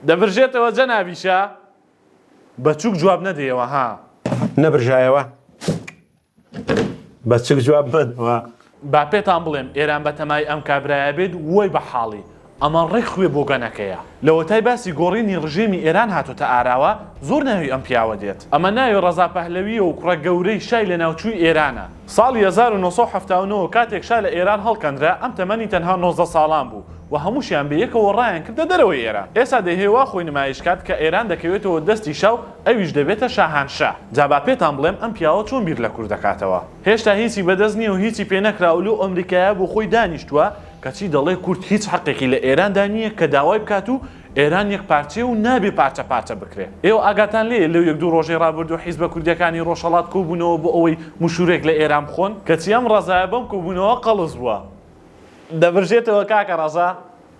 دەبرژێتەوە جەنابیشە بەچووک جواب نەدەیەوە ها نەبرژایەوە بەچووک جواب بدەوە. با پێتان بڵێم ئێران بە تەمای ئەم کابرایە بێت وەی بە حاڵی ئەمە ڕێک خوێ بۆ گەنەکەیە لەوەتای باسی گۆڕینی ڕژێمی ئێران هاتوتە ئاراوە زۆر ناوی ئەم پیاوە دێت ئەمە ناوی ڕەزا پەهلەویە و کوڕە گەورەی شای لە ناوچووی ئێرانە ساڵی 1970 کاتێک شا لە ئێران هەڵکەندرا ئەم تەمەنی تەنها 19 ساڵان بوو و هەمووشیان بەیەکەوە ڕایان کردە دەرەوەی ئێران ئێستا دەهێوا خۆی نمایشکات کە ئێران دەکەوێتەوە دەستی شاو ئەویش دەبێتە شاهانشا جا با پێتان بڵێم ئەم پیاوە چۆن بیر لە کوور دەکاتەوە هێشتا هیچی بەدەست نییە و هیچی پێ نەکراولو و ئەمریکایە بۆ خۆی دانیشتووە کەچی دەڵێ کورد هیچ حەقێکی لە ئێراندا نییە کە داوای بکات و ئێران یەک پارچێ و نابێ پارچە پارچە بکرێ ئێوە ئاگاتان لێ لەو یەک دوو ڕۆژەی ڕابردوو حیزبە کوردیەکانی ڕۆژهەڵات کۆبوونەوە بۆ ئەوەی مشورێک لە ئێران بخۆن کەچی ئەم ڕەزایە بەم کۆبوونەوە قەڵز بووە دەبرژێتەوە کاکە ڕەزا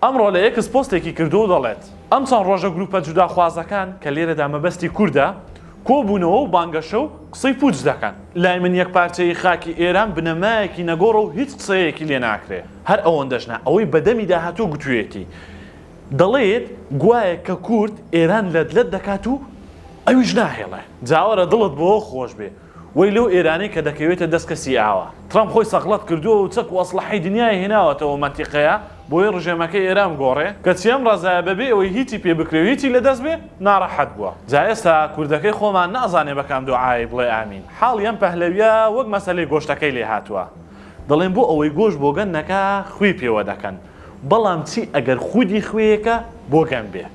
ئەمڕۆ لە یەکس پۆستێکی کردو و دەڵێت ئەم چەند ڕۆژە گروپە جودا خوازەکان کە لێرەدا مەبەستی کووردە کۆبوونەوە و بانگەشە و قسەی پوچ دەکەن لای من یەک پارچەی خاکی ئێران بنەمایەکی نەگۆڕە و هیچ قسەیەکی لێ ناکرێ هەر ئەوەندەشنا ئەوەی بەدەمی داهاتوو گوتوێتی دەڵێت گوایە کە کورد ئێران لەدلەت دەکات و ئەویش ناهێڵێ جاوەرە دڵت بۆ خۆش بێ وەی لەو ئێرانەی کە دەکەوێتە دەستکەسی ئاوە ترامپ خۆی سەغڵەت کردووە و چەک و ئەسلحەی دنیای هێناوەتەوە مەنتیقەیە بۆی ڕژێمەکەی ئێران گۆڕێ کە چیەم ڕەزایە بەبێ ئەوەی هیچی پێ بکرێ و هیچی لەدەست بێ ناڕەحەت بووە جا ئێستا کوردەکەی خۆمان نازانێ بەکام دوعای بڵێ ئامین حاڵی ئەم پەهلەویە وەک مەسەلەی گۆشتەکەی لێ هاتووە دەڵێن بۆ ئەوەی گۆشت بۆ گەن نەکا خوێ پێوە دەکەن بەڵام چی ئەگەر خودی خوێیەکە بۆ گەن بێ